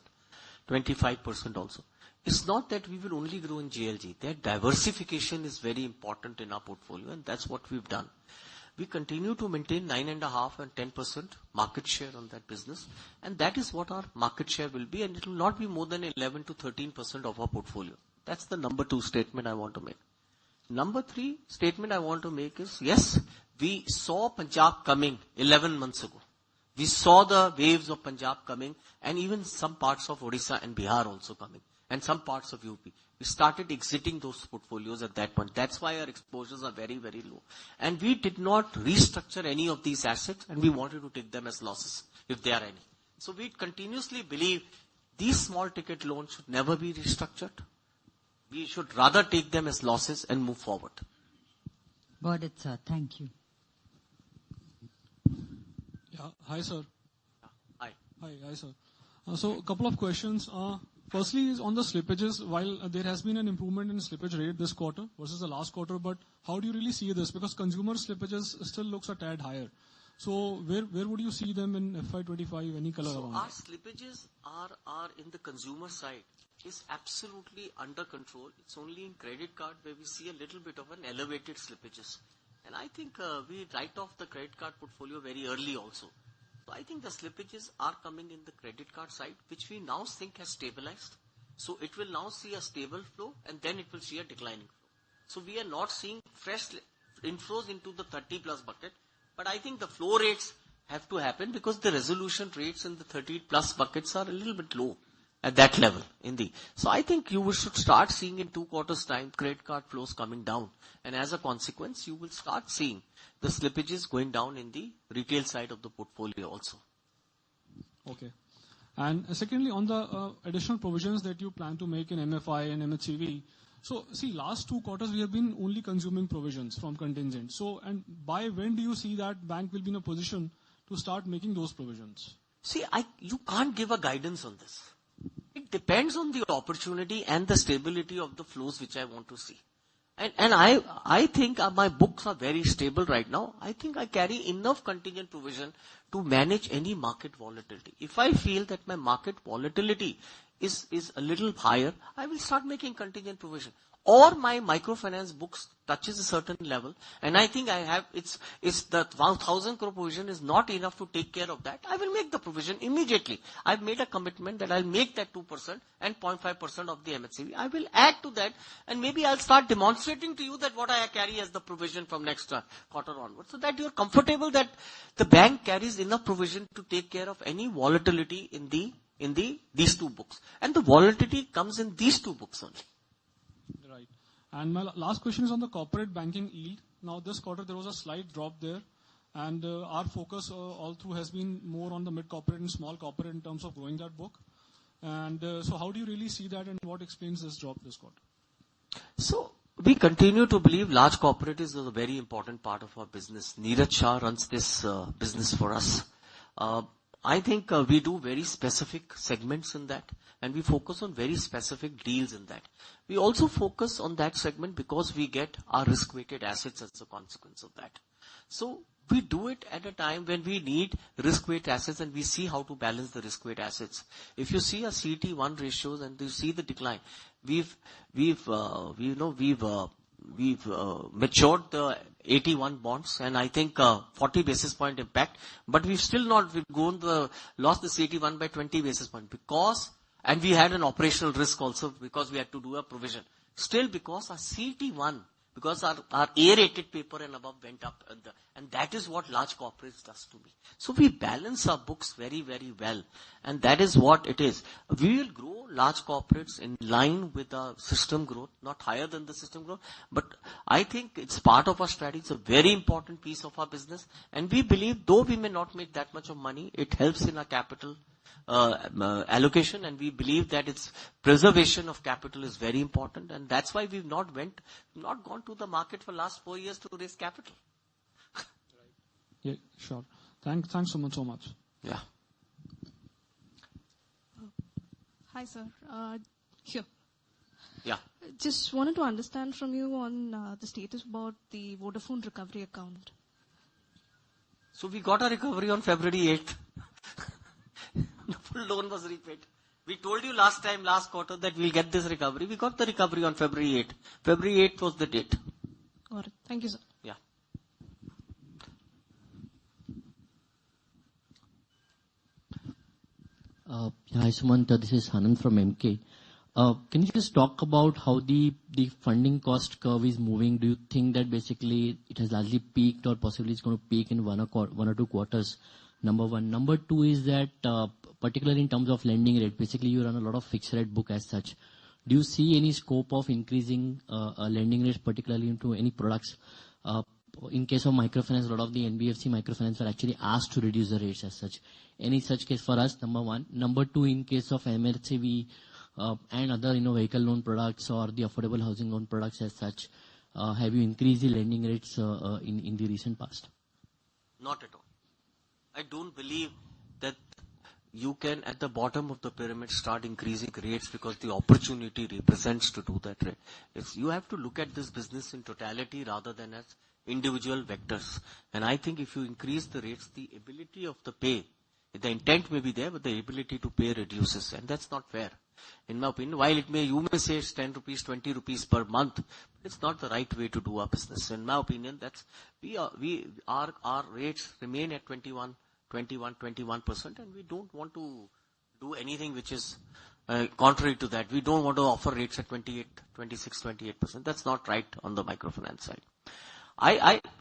25% also, it's not that we will only grow in JLG. That diversification is very important in our portfolio, and that's what we've done. We continue to maintain 9.5% and 10% market share on that business, and that is what our market share will be, and it will not be more than 11 to 13% of our portfolio. That's the number 2 statement I want to make. Number 3 statement I want to make is, yes, we saw Punjab coming 11 months ago. We saw the waves of Punjab coming, and even some parts of Odisha and Bihar also coming, and some parts of UP. We started exiting those portfolios at that point. That's why our exposures are very, very low. And we did not restructure any of these assets, and we wanted to take them as losses, if there are any. So we continuously believe these small ticket loans should never be restructured. We should rather take them as losses and move forward.
Got it, sir. Thank you.
Yeah. Hi, sir.
Hi.
Hi, sir. So a couple of questions. Firstly is on the slippages. While there has been an improvement in slippage rate this quarter versus the last quarter, but how do you really see this? Because consumer slippages still looks a tad higher. So where would you see them in FY25? Any color around
our
that?
slippages are in the consumer side is absolutely under control. It's only in credit card where we see a little bit of an elevated slippages. And I think we write off the credit card portfolio very early also. So I think the slippages are coming in the credit card side, which we now think has stabilized. So it will now see a stable flow, and then it will see a declining flow. So we are not seeing fresh inflows into the 30 plus bucket, but I think the flow rates have to happen because the resolution rates in the 30 plus buckets are a little bit low at that level. So I think you should start seeing in 2 quarters time credit card flows coming down, and as a consequence you will start seeing the slippages going down in the retail side of the portfolio also.
Okay. And secondly, on the additional provisions that you plan to make in MFI and MHCV. So see, last 2 quarters we have been only consuming provisions from contingent. So, and by when do you see that bank will be in a position to start making those provisions?
See, you can't give a guidance on this. It depends on the opportunity and the stability of the flows which I want to see. And I think my books are very stable right now. I think I carry enough contingent provision to manage any market volatility. If I feel that my market volatility is a little higher, I will start making contingent provision. Or my microfinance books touches a certain level, and I think it's the 1,000 crore provision is not enough to take care of that. I will make the provision immediately. I've made a commitment that I'll make that 2% and 0.5% of the MHCV. I will add to that, and maybe I'll start demonstrating to you that what I carry as the provision from next quarter onwards, so that you're comfortable that the bank carries enough provision to take care of any volatility in these 2 books. And the volatility comes in these 2 books only.
Right. And my last question is on the corporate banking yield. Now this quarter there was a slight drop there, and our focus all through has been more on the mid corporate and small corporate in terms of growing that book. And so how do you really see that, and what explains this drop this quarter?
So we continue to believe large corporate is a very important part of our business. Neeraj Shah runs this business for us. I think we do very specific segments in that, and we focus on very specific deals in that. We also focus on that segment because we get our risk-weighted assets as a consequence of that. So we do it at a time when we need risk-weighted assets, and we see how to balance the risk-weighted assets. If you see our CET1 ratios and you see the decline, we've matured the 81 bonds, and I think 40 basis point impact, but we've lost the CET1 by 20 basis point and we had an operational risk also because we had to do a provision. Still, because our CET1, because our A-rated paper and above went up, and that is what large corporates does to me. So we balance our books very, very well, and that is what it is. We will grow large corporates in line with the system growth, not higher than the system growth, but I think it's part of our strategy. It's a very important piece of our business, and we believe though we may not make that much of money, it helps in our capital allocation, and we believe that its preservation of capital is very important, and that's why we've not gone to the market for last 4 years to raise capital.
Yeah, sure. Thanks so much.
Yeah.
Hi, sir. Here.
Yeah.
Just wanted to understand from you on the status about the Vodafone recovery account.
So we got a recovery on February 8th. The full loan was repaid. We told you last quarter, that we'll get this recovery. We got the recovery on February 8th. February 8th was the date.
Got it. Thank you, sir.
Yeah.
Hi, Sumant. This is Anand from MK. Can you just talk about how the funding cost curve is moving? Do you think that basically it has largely peaked or possibly it's going to peak in one or two quarters? Number one. Number two is that, particularly in terms of lending rate, basically you run a lot of fixed rate book as such. Do you see any scope of increasing lending rates, particularly into any products? In case of microfinance, a lot of the NBFC microfinance are actually asked to reduce the rates as such. Any such case for us? Number one. Number two, in case of MHCV and other vehicle loan products or the affordable housing loan products as such, have you increased the lending rates in the recent past?
Not at all. I don't believe that you can, at the bottom of the pyramid, start increasing rates because the opportunity represents to do that rate. You have to look at this business in totality rather than as individual vectors. And I think if you increase the rates, the ability of the pay, the intent may be there, but the ability to pay reduces. And that's not fair. In my opinion, while you may say it's 10 rupees, 20 rupees per month, but it's not the right way to do our business. In my opinion, our rates remain at 21%, and we don't want to do anything which is contrary to that. We don't want to offer rates at 28%, 26%, 28%. That's not right on the microfinance side.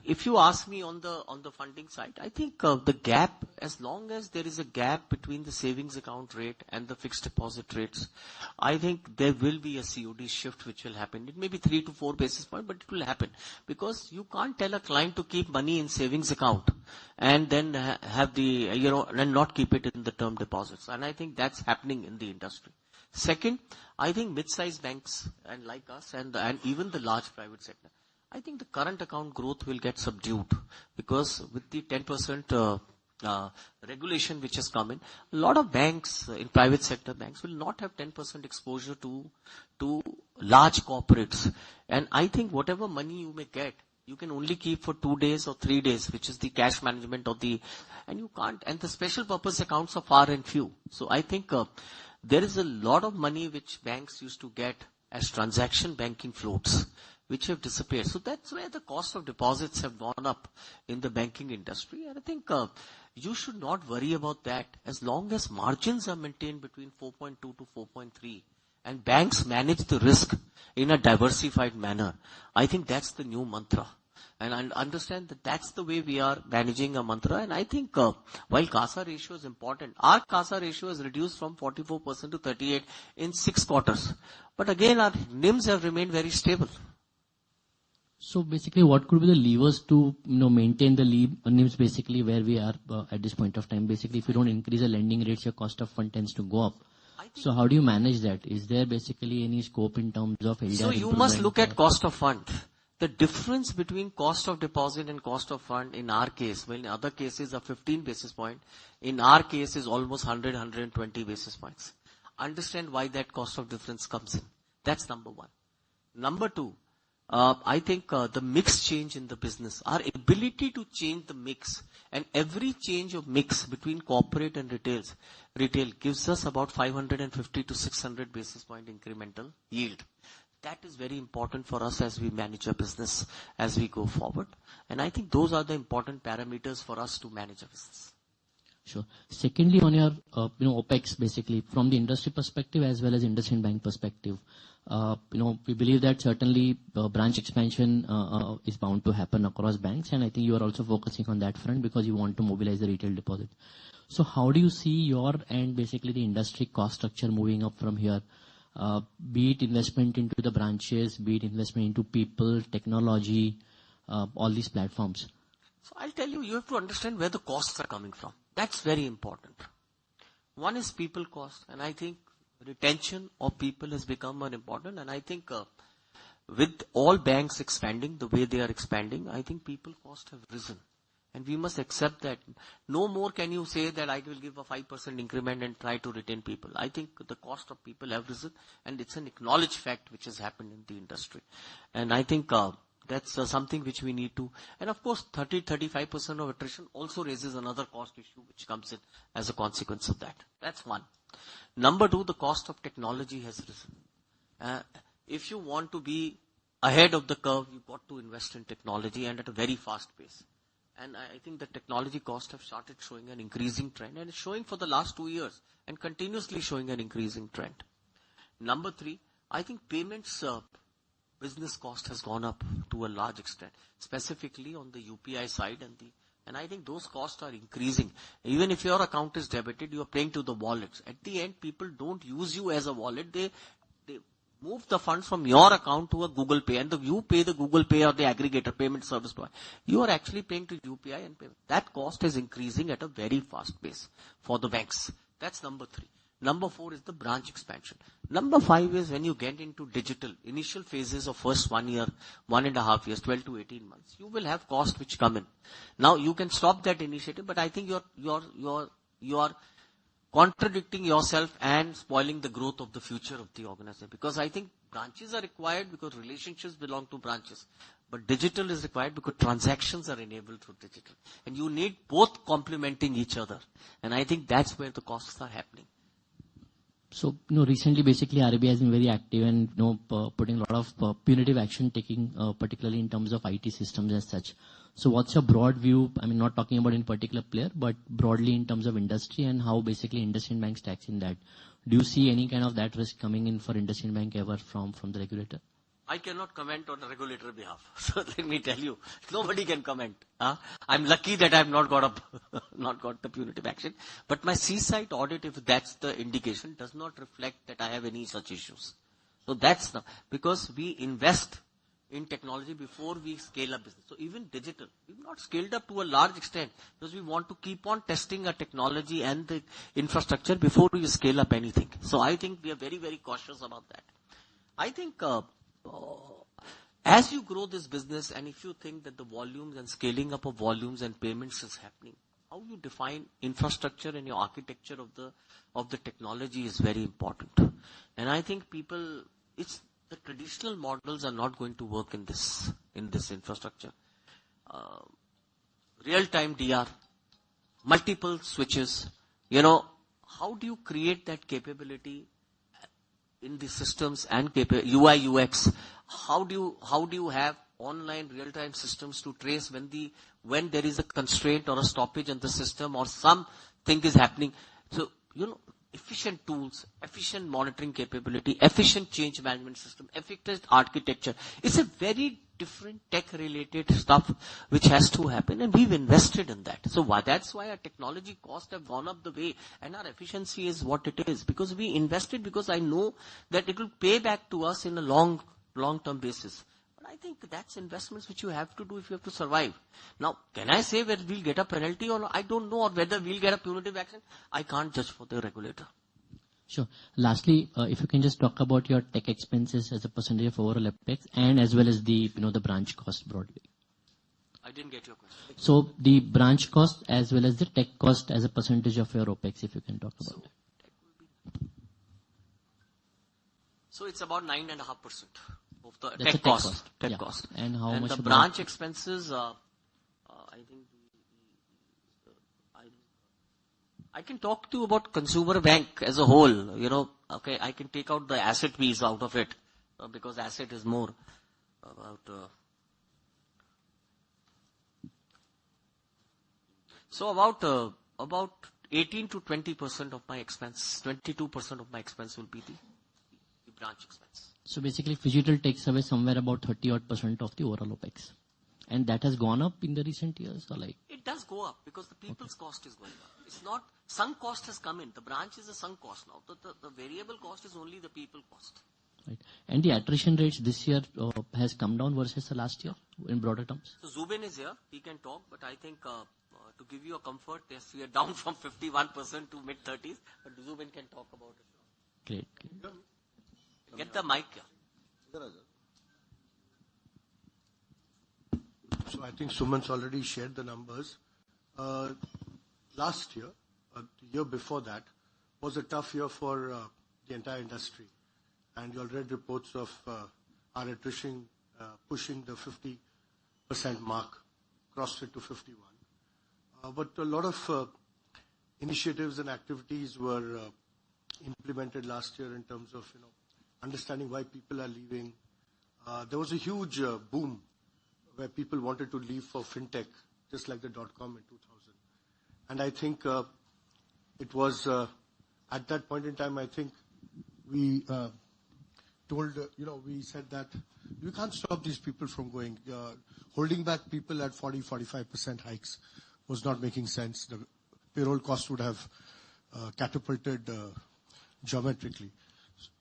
If you ask me on the funding side, I think the gap, as long as there is a gap between the savings account rate and the fixed deposit rates, I think there will be a COD shift which will happen. It may be 3 to 4 basis points, but it will happen because you can't tell a client to keep money in savings account and then have and not keep it in the term deposits. And I think that's happening in the industry. Second, I think mid-sized banks and like us and even the large private sector, I think the current account growth will get subdued because with the 10% regulation which has come in, a lot of banks in private sector banks will not have 10% exposure to large corporates. And I think whatever money you may get, you can only keep for 2 days or 3 days, which is the cash management and you can't, and the special purpose accounts are far and few. So I think there is a lot of money which banks used to get as transaction banking floats, which have disappeared. So that's where the cost of deposits have gone up in the banking industry. And I think you should not worry about that as long as margins are maintained between 4.2 to 4.3 and banks manage the risk in a diversified manner. I think that's the new mantra. And I understand that that's the way we are managing a mantra. And I think while CASA ratio is important, our CASA ratio has reduced from 44% to 38% in 6 quarters. But again, our NIMs have remained very stable.
So basically, what could be the levers to maintain the NIMs basically where we are at this point of time? Basically, if you don't increase the lending rates, your cost of fund tends to go up. So how do you manage that? Is there basically any scope in terms of LDR?
So you must look at cost of fund. The difference between cost of deposit and cost of fund in our case, well, in other cases are 15 basis points. In our case is almost 100, 120 basis points. Understand why that cost of difference comes in. That's number one. Number two, I think the mix change in the business, our ability to change the mix, and every change of mix between corporate and retail gives us about 550 to 600 basis point incremental yield. That is very important for us as we manage our business as we go forward. And I think those are the important parameters for us to manage our business.
Sure. Secondly, on your OPEX, basically from the industry perspective as well as Indusind Bank perspective, we believe that certainly branch expansion is bound to happen across banks, and I think you are also focusing on that front because you want to mobilize the retail deposit. So how do you see your and basically the industry cost structure moving up from here? Be it investment into the branches, be it investment into people, technology, all these platforms.
So I'll tell you, you have to understand where the costs are coming from. That's very important. One is people cost, and I think retention of people has become more important. And I think with all banks expanding the way they are expanding, I think people cost have risen. And we must accept that. No more can you say that I will give a 5% increment and try to retain people. I think the cost of people have risen, and it's an acknowledged fact which has happened in the industry. And I think that's something which we need to. And of course, 30-35% of attrition also raises another cost issue which comes in as a consequence of that. That's one. Number two, the cost of technology has risen. If you want to be ahead of the curve, you've got to invest in technology, and at a very fast pace. And I think the technology costs have started showing an increasing trend, and it's showing for the last 2 years and continuously showing an increasing trend. Number three, I think payments business cost has gone up to a large extent, specifically on the UPI side, and I think those costs are increasing. Even if your account is debited, you are paying to the wallets. At the end, people don't use you as a wallet. They move the funds from your account to a Google Pay, and you pay the Google Pay or the aggregator payment service provider. You are actually paying to UPI and payment. That cost is increasing at a very fast pace for the banks. That's number three. Number four is the branch expansion. Number five is when you get into digital, initial phases of first 1 year, 1.5 years, 12 to 18 months, you will have costs which come in. Now you can stop that initiative, but I think you are contradicting yourself and spoiling the growth of the future of the organization. Because I think branches are required because relationships belong to branches. But digital is required because transactions are enabled through digital. And you need both complementing each other. And I think that's where the costs are happening.
So, recently basically RBI has been very active and, putting a lot of punitive action taking, particularly in terms of IT systems as such. So what's your broad view? I mean, not talking about any particular player, but broadly in terms of industry and how basically Indusind Bank stacks in that. Do you see any kind of that risk coming in for Indusind Bank ever from the regulator?
I cannot comment on the regulator behalf. So let me tell you, nobody can comment. I'm lucky that I've not got the punitive action. But my seaside audit, if that's the indication, does not reflect that I have any such issues. So that's because we invest in technology before we scale up business. So even digital, we've not scaled up to a large extent because we want to keep on testing our technology and the infrastructure before we scale up anything. So I think we are very, very cautious about that. I think as you grow this business, and if you think that the volumes and scaling up of volumes and payments is happening, how you define infrastructure and your architecture of the technology is very important. And I think the traditional models are not going to work in this infrastructure. Real-time DR, multiple switches. How do you create that capability in the systems and UI UX? How do you have online real-time systems to trace when there is a constraint or a stoppage in the system or something is happening? So efficient tools, efficient monitoring capability, efficient change management system, efficient architecture. It's a very different tech-related stuff which has to happen, and we've invested in that. So that's why our technology costs have gone up the way, and our efficiency is what it is. Because we invested, because I know that it will pay back to us in a long-term basis. But I think that's investments which you have to do if you have to survive. Now, can I say whether we'll get a penalty or not? I don't know, or whether we'll get a punitive action. I can't judge for the regulator.
Sure. Lastly, if you can just talk about your tech expenses as a percentage of overall OpEx and as well as the branch cost broadly.
I didn't get your question.
So the branch cost as well as the tech cost as a percentage of your OpEx, if you can talk about it.
So it's about 9.5% of the
That's
tech cost. Tech cost.
And how much
the branch expenses, I think I can talk to you about consumer bank as a whole. Okay, I can take out the asset piece out of it because asset is more about. So about 18 to 20% of my expense, 22% of my expense will be the branch expense.
So basically, Phygital takes away somewhere about 30% of the overall OpEx. And that has gone up in the recent years, or like?
It does go up because the people's cost is going up. It's not, sunk cost has come in. The branch is a sunk cost now. The variable cost is only the people cost.
Right. And the attrition rates this year has come down versus the last year in broader terms?
So Zubin is here. He can talk, but I think to give you a comfort, yes, we are down from 51% to mid-30s, but Zubin can talk about it.
Great.
Get the mic here.
So I think Suman's already shared the numbers. Last year, the year before that, was a tough year for the entire industry. And you all read reports of our attrition pushing the 50% mark, crossed it to 51. But a lot of initiatives and activities were implemented last year in terms of understanding why people are leaving. There was a huge boom where people wanted to leave for fintech, just like the .com in 2000. And I think it was at that point in time, I think we we said that we can't stop these people from going. Holding back people at 40-45% hikes was not making sense. The payroll cost would have catapulted geometrically.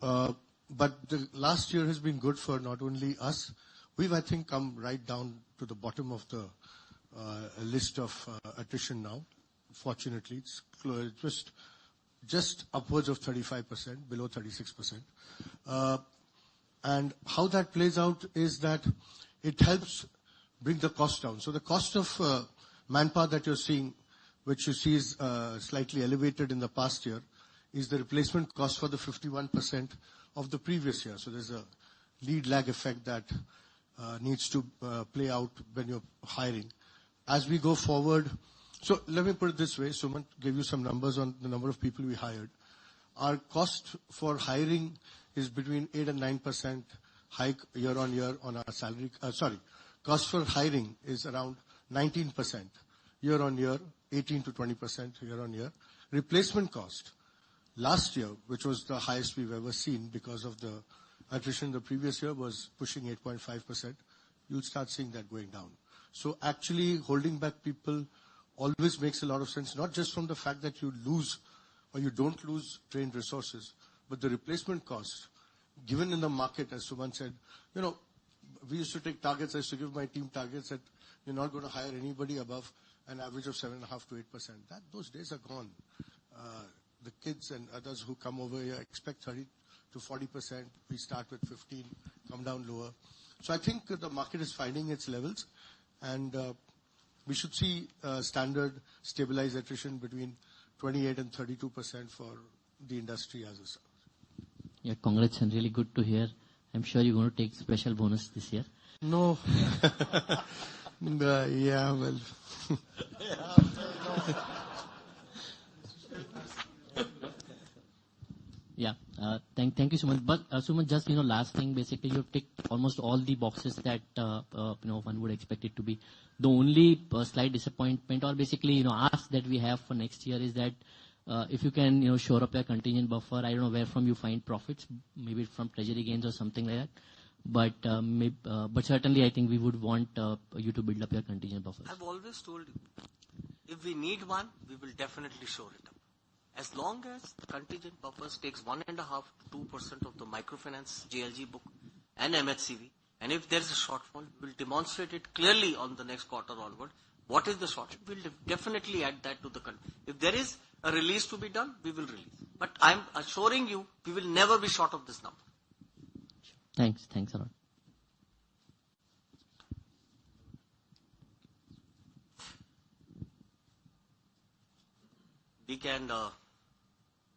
But the last year has been good for not only us. We've, I think, come right down to the bottom of the list of attrition now. Fortunately, it's just upwards of 35%, below 36%. And how that plays out is that it helps bring the cost down. So the cost of manpower that you're seeing, which you see is slightly elevated in the past year, is the replacement cost for the 51% of the previous year. So there's a lead lag effect that needs to play out when you're hiring. As we go forward, so let me put it this way, Suman gave you some numbers on the number of people we hired. Our cost for hiring is between 8 and 9% hike year on year on our salary. Cost for hiring is around 19% year on year, 18 to 20% year on year. Replacement cost last year, which was the highest we've ever seen because of the attrition the previous year, was pushing 8.5%. You'll start seeing that going down. So actually holding back people always makes a lot of sense, not just from the fact that you lose or you don't lose trained resources, but the replacement cost given in the market, as Suman said, we used to take targets. I used to give my team targets that you're not going to hire anybody above an average of 7.5 to 8%. Those days are gone. The kids and others who come over here expect 30 to 40%. We start with 15, come down lower. So I think the market is finding its levels, and we should see standard stabilized attrition between 28 and 32% for the industry as a service.
Yeah, congrats, and really good to hear. I'm sure you're going to take special bonus this year.
No. Yeah, well.
Yeah, thank you so much. But Suman, just last thing, basically you ticked almost all the boxes that one would expect it to be. The only slight disappointment, or basically ask that we have for next year is that if you can shore up your contingent buffer. I don't know where from you find profits, maybe from treasury gains or something like that. But certainly I think we would want you to build up your contingent buffers.
I've always told you, if we need one, we will definitely shore it up. As long as the contingent buffers takes 1.5 to 2% of the microfinance JLG book and MHCV, and if there's a shortfall, we'll demonstrate it clearly on the next quarter onward. What is the shortfall? We'll definitely add that to the country. If there is a release to be done, we will release. But I'm assuring you, we will never be short of this number.
Thanks a lot.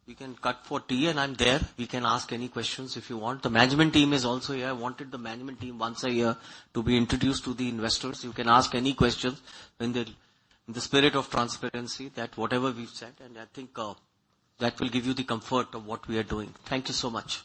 We can cut for tea, and I'm there. We can ask any questions if you want. The management team is also here. I wanted the management team once a year to be introduced to the investors. You can ask any questions in the spirit of transparency, that whatever we've said, and I think that will give you the comfort of what we are doing. Thank you so much.